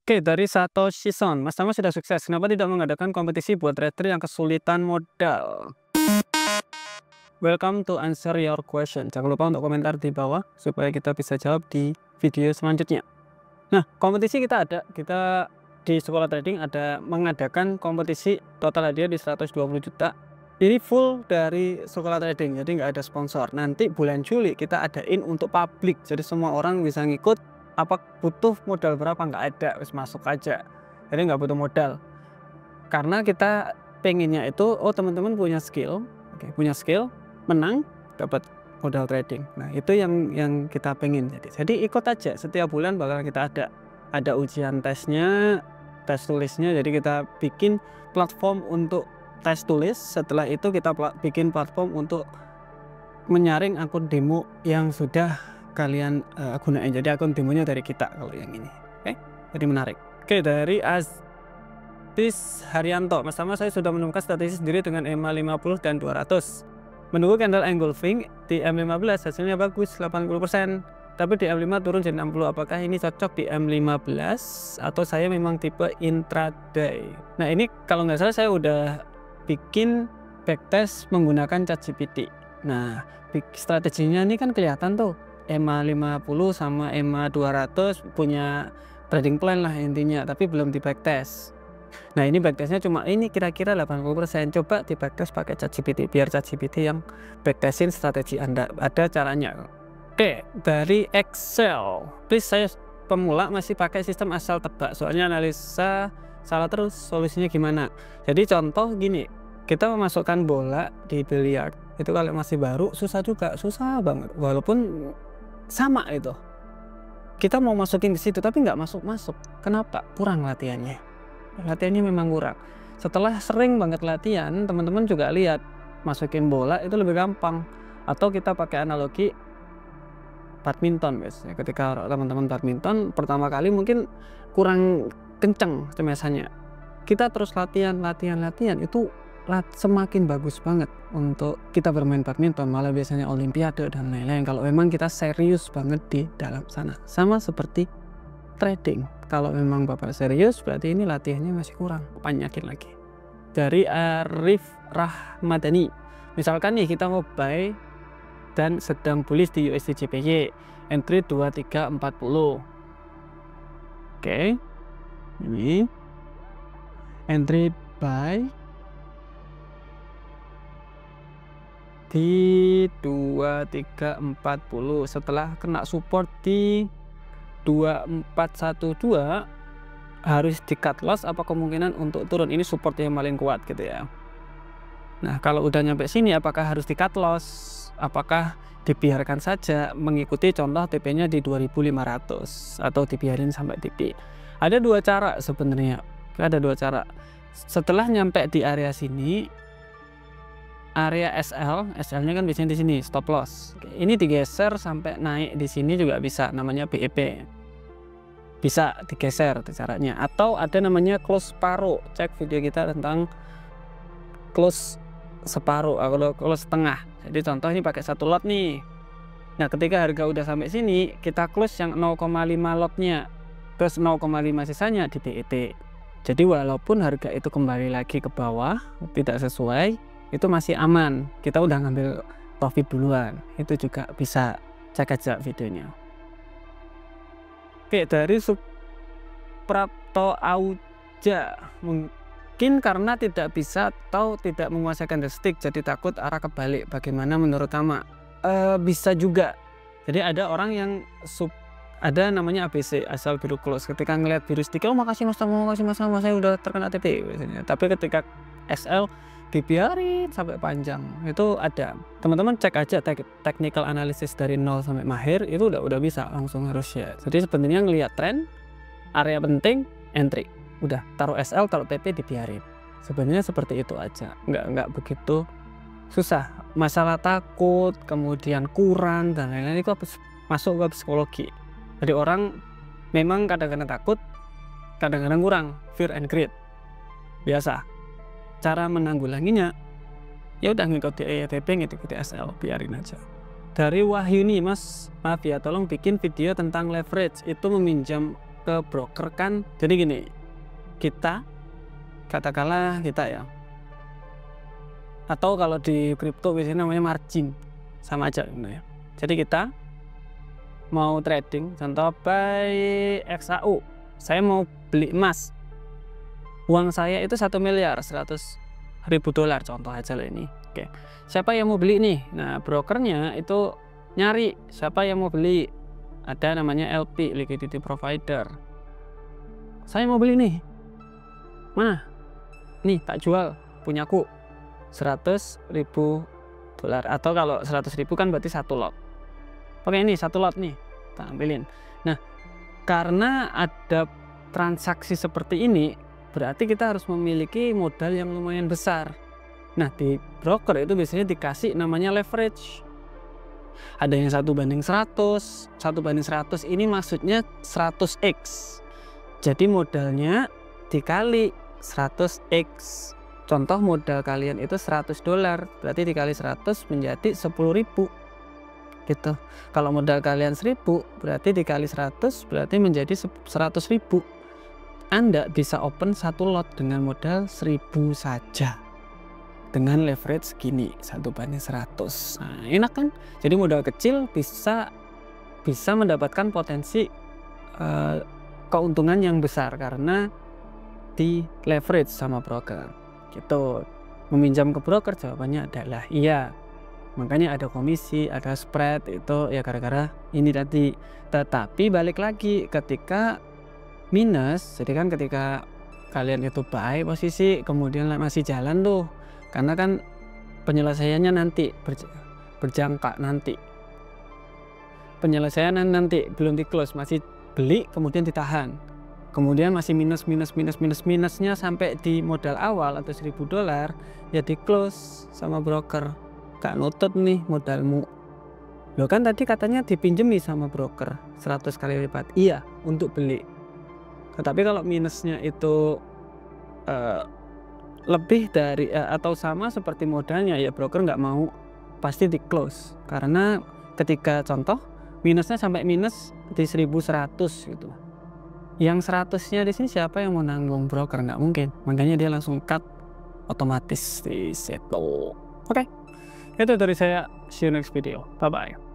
Oke, dari Satoshi Son, Mas Tama sudah sukses. Kenapa tidak mengadakan kompetisi buat trader yang kesulitan modal? Welcome to answer your question. Jangan lupa untuk komentar di bawah supaya kita bisa jawab di video selanjutnya. Nah, kompetisi kita ada. Kita di sekolah trading ada mengadakan kompetisi total hadiah di 120 juta. Ini full dari sekolah trading, jadi nggak ada sponsor. Nanti bulan Juli kita adain untuk publik, jadi semua orang bisa ngikut. Apa butuh modal berapa? Nggak ada, wis masuk aja. Jadi nggak butuh modal. Karena kita pengennya itu, oh teman-teman punya skill, punya skill, menang, dapat modal trading. Nah itu yang kita pengen. Jadi ikut aja. Setiap bulan bakal kita ada ujian tesnya, tes tulisnya. Jadi kita bikin platform untuk tes tulis. Setelah itu kita bikin platform untuk menyaring akun demo yang sudah kalian gunain. Jadi akun demonya dari kita kalau yang ini. Oke, jadi menarik. Oke, dari Aztis Haryanto, Mas Tama, saya sudah menemukan strategi sendiri dengan EMA 50 dan 200. Menunggu candle engulfing di M15 hasilnya bagus 80%, tapi di M5 turun jadi 60. Apakah ini cocok di M15 atau saya memang tipe intraday? Nah ini kalau nggak salah saya udah bikin backtest menggunakan ChatGPT. Nah strateginya ini kan kelihatan tuh, EMA 50 sama EMA 200 punya trading plan lah intinya, tapi belum di backtest. Nah ini backtestnya cuma ini kira-kira 80%. Coba di backtest pakai ChatGPT, biar ChatGPT yang backtestin strategi Anda. Ada caranya. Oke, dari Excel, please, saya pemula masih pakai sistem asal tebak, soalnya analisa salah terus. Solusinya gimana? Jadi contoh gini, kita memasukkan bola di biliar itu kalau masih baru susah juga, susah banget. Walaupun sama itu, kita mau masukin ke situ tapi nggak masuk. Kenapa? Kurang latihannya. Latihannya memang kurang. Setelah sering banget latihan, teman-teman juga lihat masukin bola itu lebih gampang. Atau kita pakai analogi badminton, guys. Ketika teman-teman badminton pertama kali mungkin kurang kenceng cemesannya. Kita terus latihan itu semakin bagus banget untuk kita bermain badminton, malah biasanya olimpiade dan lain-lain kalau memang kita serius banget di dalam sana. Sama seperti trading, kalau memang Bapak serius berarti ini latihannya masih kurang, banyakin lagi. Dari Arif Rahmadani, misalkan nih kita mau buy dan sedang bullish di USD JPY, entry 2340. Oke, ini entry buy di 2340 setelah kena support di 2412 harus di cut loss. Apa kemungkinan untuk turun? Ini support yang paling kuat gitu ya. Nah kalau udah nyampe sini apakah harus di cut loss? Apakah dibiarkan saja mengikuti contoh TP nya di 2500 atau dibiarin sampai TP? Ada dua cara sebenarnya. Ada dua cara. Setelah nyampe di area sini, area SL nya kan biasanya di sini stop loss. Ini digeser sampai naik di sini juga bisa, namanya BEP. Bisa digeser caranya. Atau ada namanya close separuh. Cek video kita tentang close separuh atau close setengah. Jadi contoh ini pakai satu lot nih. Nah ketika harga udah sampai sini kita close yang 0,5 lotnya, terus 0,5 sisanya di BET. Jadi walaupun harga itu kembali lagi ke bawah tidak sesuai, itu masih aman, kita udah ngambil profit duluan. Itu juga bisa, cek aja videonya. Oke, dari Suprapto Auja, mungkin karena tidak bisa atau tidak menguasai candlestick jadi takut arah kebalik. Bagaimana menurut Tama? Bisa juga. Jadi ada orang yang ada namanya ABC, asal biru close. Ketika ngelihat biru stiker, oh makasih mas Tama, saya udah terkena TP biasanya. Tapi ketika SL dibiarin sampai panjang, itu ada. Teman-teman cek aja technical analysis dari 0 sampai mahir, itu udah bisa langsung harus ya. Jadi sebenarnya ngelihat tren, area penting, entry, udah taruh SL, taruh TP, dibiarin. Sebenarnya seperti itu aja, nggak begitu susah. Masalah takut, kemudian kurang dan lain-lain itu masuk ke psikologi. Jadi orang memang kadang-kadang takut, kadang-kadang kurang, fear and greed, biasa. Cara menanggulanginya ya udah ngikuti ETP, ngikuti SL, biarin aja. Dari Wahyuni, mas maaf ya tolong bikin video tentang leverage, itu meminjam ke broker kan, jadi gini, kita katakanlah kita ya, atau kalau di kripto biasanya namanya margin, sama aja gitu ya. Jadi kita mau trading, contoh buy XAU, saya mau beli emas, uang saya itu 1 miliar 100.000 dolar contoh aja loh ini. Oke, siapa yang mau beli nih? Nah, brokernya itu nyari siapa yang mau beli, ada namanya LP, liquidity provider. Saya mau beli nih, mana nih, tak jual, punyaku 100.000 dolar, atau kalau 100.000 kan berarti 1 lot. Oke, ini 1 lot nih, tak ambilin. Nah, karena ada transaksi seperti ini, berarti kita harus memiliki modal yang lumayan besar. Nah, di broker itu biasanya dikasih namanya leverage. Ada yang 1:100, 1:100 ini maksudnya 100x. Jadi modalnya dikali 100x. Contoh modal kalian itu 100 dolar, berarti dikali 100 menjadi 10.000 gitu. Kalau modal kalian 1.000, berarti dikali 100 berarti menjadi 100.000. Anda bisa open 1 lot dengan modal 1.000 saja, dengan leverage gini 1:100. Nah, enak kan? Jadi modal kecil bisa mendapatkan potensi keuntungan yang besar karena di leverage sama broker gitu. Meminjam ke broker jawabannya adalah iya, makanya ada komisi, ada spread, itu ya gara-gara ini tadi. Tetapi balik lagi ketika minus, jadi kan ketika kalian itu buy posisi kemudian masih jalan tuh, karena kan penyelesaiannya nanti berjangka, nanti penyelesaian nanti belum di close, masih beli kemudian ditahan, kemudian masih minusnya sampai di modal awal atau 1.000 dolar ya di close sama broker, gak nutut nih modalmu. Loh kan tadi katanya dipinjemi sama broker 100 kali lipat, iya untuk beli. Tetapi kalau minusnya itu lebih dari atau sama seperti modalnya, ya broker nggak mau, pasti di close. Karena ketika contoh minusnya sampai minus di 1.100 gitu, yang 100-nya di sini siapa yang mau nanggung? Broker, nggak mungkin. Makanya dia langsung cut otomatis di situ. Oke, itu dari saya. See you next video. Bye bye.